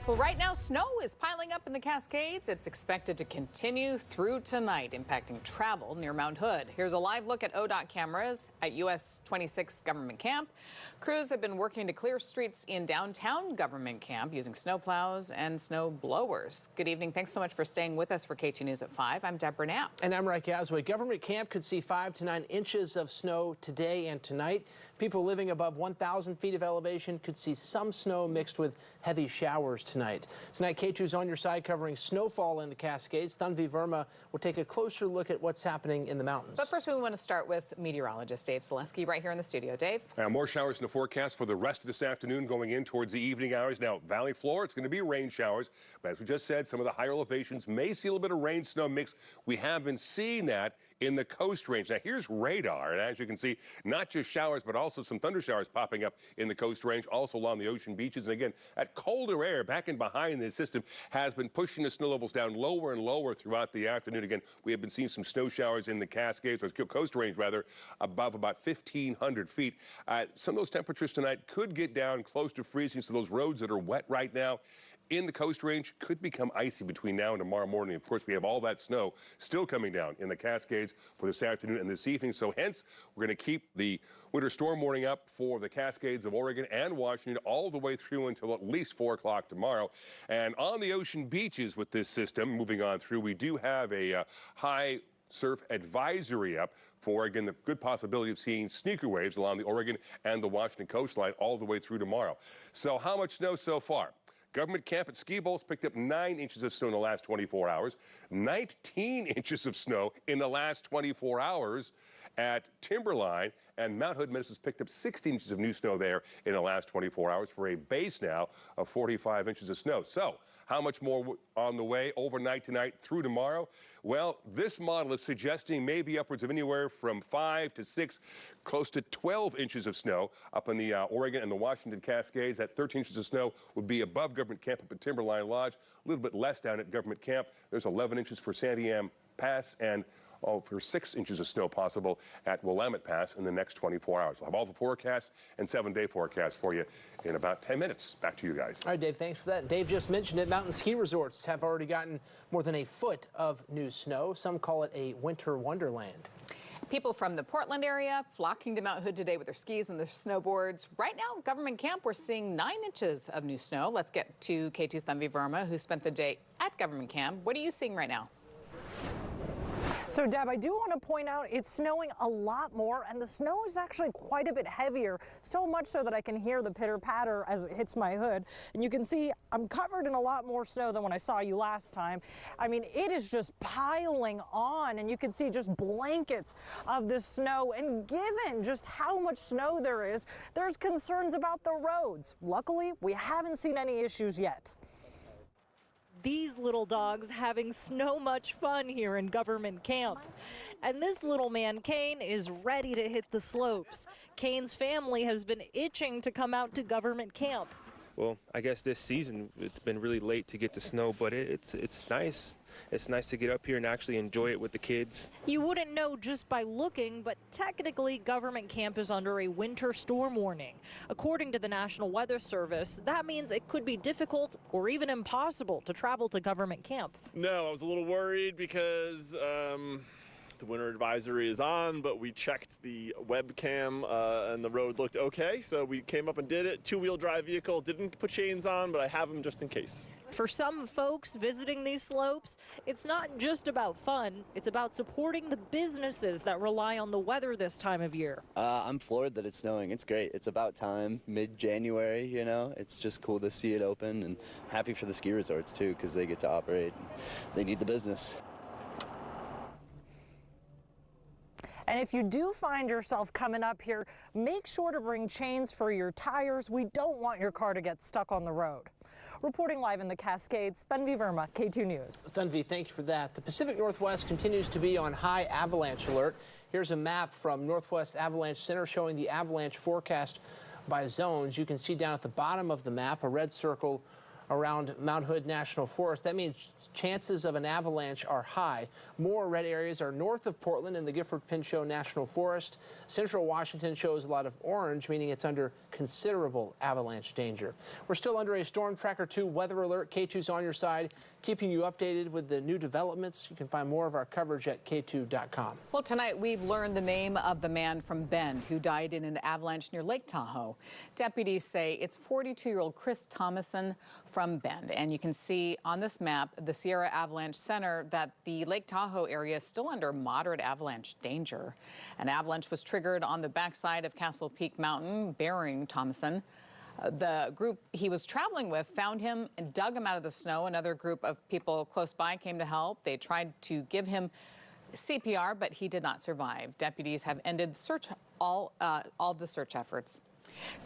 Well, right now, snow is piling up in the Cascades. It's expected to continue through tonight, impacting travel near Mount Hood. Here's a live look at ODOT cameras at US 26 Government Camp. Crews have been working to clear streets in downtown Government Camp using snowplows and snow blowers. Good evening. Thanks so much for staying with us for Katu News at 5. I'm Deborah Knapp. And I'm Reich Asway. Government Camp could see 5 to 9 inches of snow today and tonight. People living above 1,000 feet of elevation could see some snow mixed with heavy showers tonight. Tonight, Katu's on your side covering snowfall in the Cascades. Tanvi Verma will take a closer look at what's happening in the mountains. But first, we want to start with meteorologist Dave Selesky right here in the studio. Dave? More showers in the forecast for the rest of this afternoon going in towards the evening hours. Now, valley floor, it's going to be rain showers. But as we just said, some of the higher elevations may see a little bit of rain snow mix. We have been seeing that in the coast range. Now, here's radar, and as you can see, not just showers, but also some thunder showers popping up in the coast range, also along the ocean beaches. And again, that colder air back and behind the system has been pushing the snow levels down lower and lower throughout the afternoon. Again, we have been seeing some snow showers in the Cascades, or coast range rather, above about 1,500 feet. Some of those temperatures tonight could get down close to freezing, so those roads that are wet right now in the coast range could become icy between now and tomorrow morning. Of course, we have all that snow still coming down in the Cascades for this afternoon and this evening. So hence, we're going to keep the winter storm warning up for the Cascades of Oregon and Washington all the way through until at least 4 o'clock tomorrow. And on the ocean beaches with this system moving on through, we do have a high surf advisory up for, again, the good possibility of seeing sneaker waves along the Oregon and the Washington coastline all the way through tomorrow. So how much snow so far? Government Camp at Ski Bowls picked up 9 inches of snow in the last 24 hours, 19 inches of snow in the last 24 hours at Timberline, and Mount Hood has picked up 16 inches of new snow there in the last 24 hours for a base now of 45 inches of snow. So how much more on the way overnight tonight through tomorrow? Well, this model is suggesting maybe upwards of anywhere from 5 to 6, close to 12 inches of snow up in the Oregon and the Washington Cascades. That 13 inches of snow would be above Government Camp up at Timberline Lodge, a little bit less down at Government Camp. There's 11 inches for Santiam Pass and for 6 inches of snow possible at Willamette Pass in the next 24 hours. We'll have all the forecasts and 7-day forecasts for you in about 10 minutes. Back to you guys. All right, Dave, thanks for that. Dave just mentioned it. Mountain ski resorts have already gotten more than a foot of new snow. Some call it a winter wonderland. People from the Portland area flocking to Mount Hood today with their skis and their snowboards. Right now, Government Camp, we're seeing 9 inches of new snow. Let's get to Katu's Tanvi Verma, who spent the day at Government Camp. What are you seeing right now? So, Deb, I do want to point out it's snowing a lot more, and the snow is actually quite a bit heavier, so much so that I can hear the pitter-patter as it hits my hood. And you can see I'm covered in a lot more snow than when I saw you last time. I mean, it is just piling on, and you can see just blankets of the snow. And given just how much snow there is, there's concerns about the roads. Luckily, we haven't seen any issues yet. These little dogs having so much fun here in Government Camp. And this little man, Kane, is ready to hit the slopes. Kane's family has been itching to come out to Government Camp. Well, I guess this season it's been really late to get to snow, but it's nice. It's nice to get up here and actually enjoy it with the kids. You wouldn't know just by looking, but technically Government Camp is under a winter storm warning. According to the National Weather Service, that means it could be difficult or even impossible to travel to Government Camp. No, I was a little worried because the winter advisory is on, but we checked the webcam and the road looked okay, so we came up and did it. 2-wheel drive vehicle, didn't put chains on, but I have them just in case. For some folks visiting these slopes, it's not just about fun, it's about supporting the businesses that rely on the weather this time of year. I'm floored that it's snowing. It's great. It's about time, mid-January, you know. It's just cool to see it open, and happy for the ski resorts too, because they get to operate. They need the business. And if you do find yourself coming up here, make sure to bring chains for your tires. We don't want your car to get stuck on the road. Reporting live in the Cascades, Tanvi Verma, K2 News. Tanvi, thank you for that. The Pacific Northwest continues to be on high avalanche alert. Here's a map from Northwest Avalanche Center showing the avalanche forecast by zones. You can see down at the bottom of the map a red circle around Mount Hood National Forest. That means chances of an avalanche are high. More red areas are north of Portland in the Gifford-Pinchot National Forest. Central Washington shows a lot of orange, meaning it's under considerable avalanche danger. We're still under a Storm Tracker 2 weather alert. K2's on your side, keeping you updated with the new developments. You can find more of our coverage at K2.com. Well, tonight we've learned the name of the man from Bend who died in an avalanche near Lake Tahoe. Deputies say it's 42-year-old Chris Thomason from Bend. And you can see on this map, the Sierra Avalanche Center, that the Lake Tahoe area is still under moderate avalanche danger. An avalanche was triggered on the backside of Castle Peak Mountain, burying Thomason. The group he was traveling with found him and dug him out of the snow. Another group of people close by came to help. They tried to give him CPR, but he did not survive. Deputies have ended all the search efforts.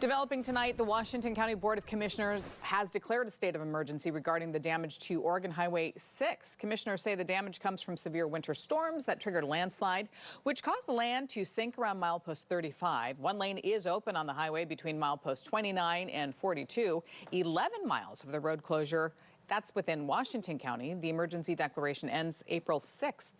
Developing tonight, the Washington County Board of Commissioners has declared a state of emergency regarding the damage to Oregon Highway 6. Commissioners say the damage comes from severe winter storms that triggered a landslide, which caused the land to sink around milepost 35. One lane is open on the highway between milepost 29 and 42. 11 miles of the road closure, that's within Washington County. The emergency declaration ends April 6th.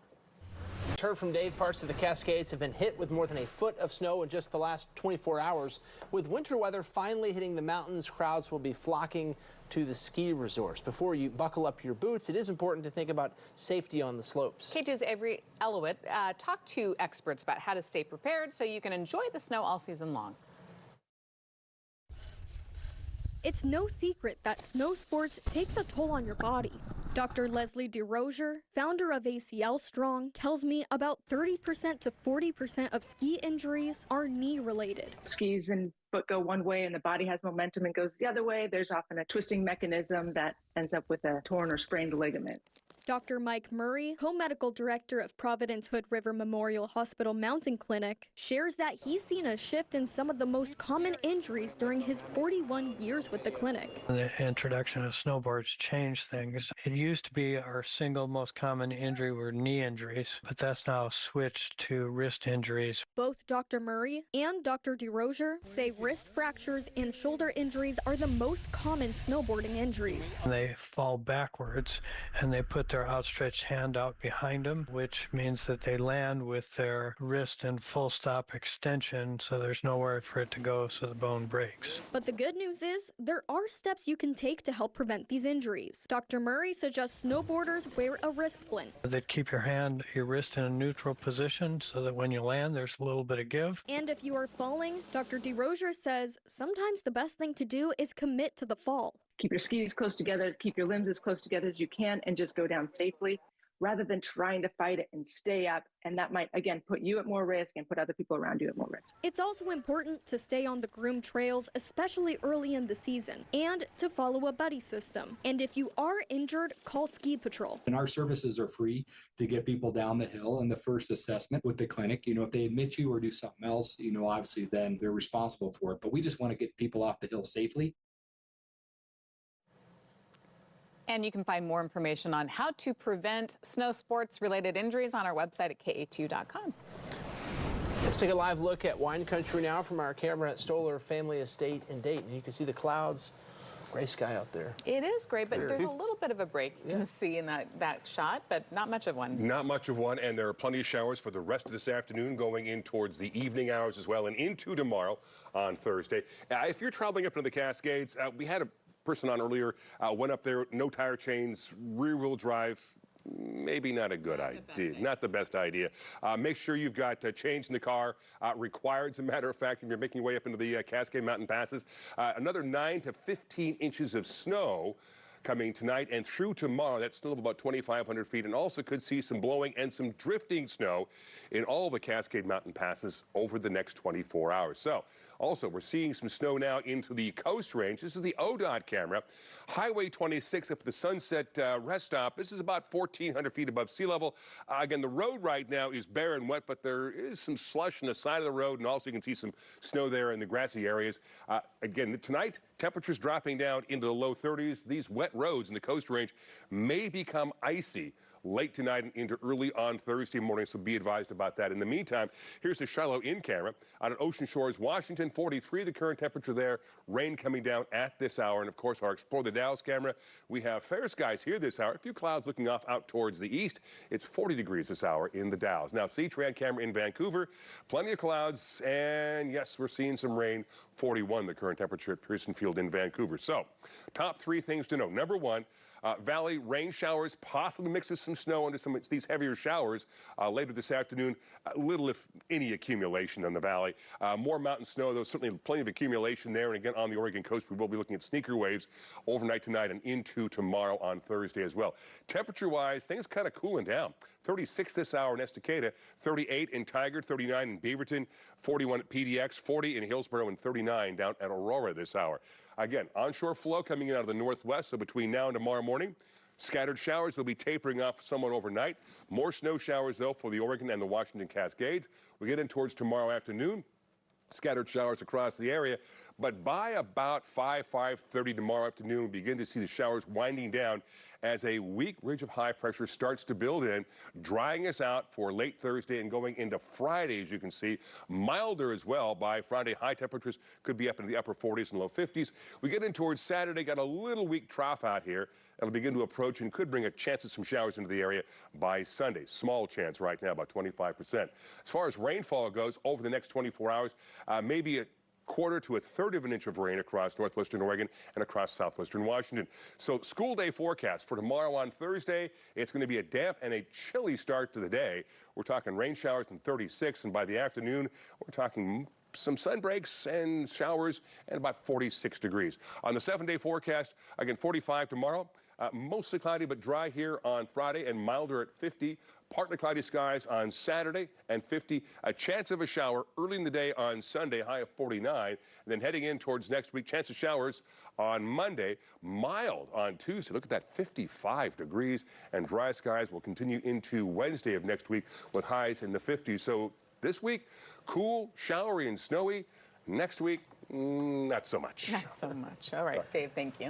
Heard from Dave, parts of the Cascades have been hit with more than a foot of snow in just the last 24 hours. With winter weather finally hitting the mountains, crowds will be flocking to the ski resorts. Before you buckle up your boots, it is important to think about safety on the slopes. K2's Avery Elowit talked to experts about how to stay prepared so you can enjoy the snow all season long. It's no secret that snow sports takes a toll on your body. Dr. Leslie DeRozier, founder of ACL Strong, tells me about 30% to 40% of ski injuries are knee-related. Skis and foot go one way and the body has momentum and goes the other way. There's often a twisting mechanism that ends up with a torn or sprained ligament. Dr. Mike Murray, co-medical director of Providence Hood River Memorial Hospital Mountain Clinic, shares that he's seen a shift in some of the most common injuries during his 41 years with the clinic. The introduction of snowboards changed things. It used to be our single most common injury were knee injuries, but that's now switched to wrist injuries. Both Dr. Murray and Dr. DeRozier say wrist fractures and shoulder injuries are the most common snowboarding injuries. They fall backwards and they put their outstretched hand out behind them, which means that they land with their wrist in full stop extension, so there's nowhere for it to go, so the bone breaks. But the good news is there are steps you can take to help prevent these injuries. Dr. Murray suggests snowboarders wear a wrist splint. They keep your wrist in a neutral position so that when you land, there's a little bit of give. And if you are falling, Dr. DeRozier says sometimes the best thing to do is commit to the fall. Keep your skis close together, keep your limbs as close together as you can, and just go down safely rather than trying to fight it and stay up. And that might, again, put you at more risk and put other people around you at more risk. It's also important to stay on the groomed trails, especially early in the season, and to follow a buddy system. And if you are injured, call Ski Patrol. And our services are free to get people down the hill. And the first assessment with the clinic, if they admit you or do something else, obviously then they're responsible for it. But we just want to get people off the hill safely. And you can find more information on how to prevent snow sports related injuries on our website at ka2.com. Let's take a live look at wine country now from our camera at Stoller Family Estate in Dayton. You can see the clouds, gray sky out there. It is great, but there's a little bit of a break you can see in that shot, but not much of one. Not much of one, and there are plenty of showers for the rest of this afternoon going in towards the evening hours as well and into tomorrow on Thursday. If you're traveling up into the Cascades, we had a person on earlier, went up there, no tire chains, rear-wheel drive, maybe not a good idea, not the best idea. Make sure you've got change in the car, required, as a matter of fact, if you're making your way up into the Cascade Mountain passes. Another 9 to 15 inches of snow coming tonight and through tomorrow. That's still about 2,500 feet, and also could see some blowing and some drifting snow in all the Cascade Mountain passes over the next 24 hours. So, also, we're seeing some snow now into the Coast Range. This is the ODOT camera. Highway 26 up at the Sunset Rest Stop. This is about 1,400 feet above sea level. Again, the road right now is bare and wet, but there is some slush on the side of the road, and also you can see some snow there in the grassy areas. Again, tonight, temperatures dropping down into the low 30s. These wet roads in the Coast Range may become icy late tonight and into early on Thursday morning, so be advised about that. In the meantime, here's the Shiloh in camera out at Ocean Shores, Washington. 43 the current temperature there. Rain coming down at this hour. And of course, our Explore the Dalles camera, we have fair skies here this hour. A few clouds looking off out towards the east. It's 40 degrees this hour in the Dalles. Now, C-Tran camera in Vancouver, plenty of clouds, and yes, we're seeing some rain. 41 the current temperature at Pearson Field in Vancouver. So, top three things to know. Number one, valley rain showers, possibly mixes some snow into some of these heavier showers later this afternoon. Little, if any, accumulation in the valley. More mountain snow, though, certainly plenty of accumulation there. And again, on the Oregon coast, we will be looking at sneaker waves overnight tonight and into tomorrow on Thursday as well. Temperature-wise, things kind of cooling down. 36 this hour in Estacada, 38 in Tigard, 39 in Beaverton, 41 at PDX, 40 in Hillsborough, and 39 down at Aurora this hour. Again, onshore flow coming in out of the northwest, so between now and tomorrow morning, scattered showers. They'll be tapering off somewhat overnight. More snow showers, though, for the Oregon and the Washington Cascades. We get in towards tomorrow afternoon. Scattered showers across the area, but by about 5:30 tomorrow afternoon, we begin to see the showers winding down as a weak ridge of high pressure starts to build in, drying us out for late Thursday and going into Friday, as you can see. Milder as well. By Friday, high temperatures could be up into the upper 40s and low 50s. We get in towards Saturday, got a little weak trough out here. It'll begin to approach and could bring a chance of some showers into the area by Sunday. Small chance right now, about 25%. As far as rainfall goes, over the next 24 hours, maybe a quarter to a third of an inch of rain across northwestern Oregon and across southwestern Washington. So school day forecast for tomorrow on Thursday, it's going to be a damp and a chilly start to the day. We're talking rain showers in 36, and by the afternoon, we're talking some sun breaks and showers and about 46 degrees. On the 7-day forecast, again, 45 tomorrow. Mostly cloudy but dry here on Friday and milder at 50. Partly cloudy skies on Saturday and 50. A chance of a shower early in the day on Sunday, high of 49. And then heading in towards next week, chance of showers on Monday. Mild on Tuesday. Look at that, 55 degrees. And dry skies will continue into Wednesday of next week with highs in the 50s. So this week, cool, showery, and snowy. Next week, not so much. Not so much. All right, Dave, thank you.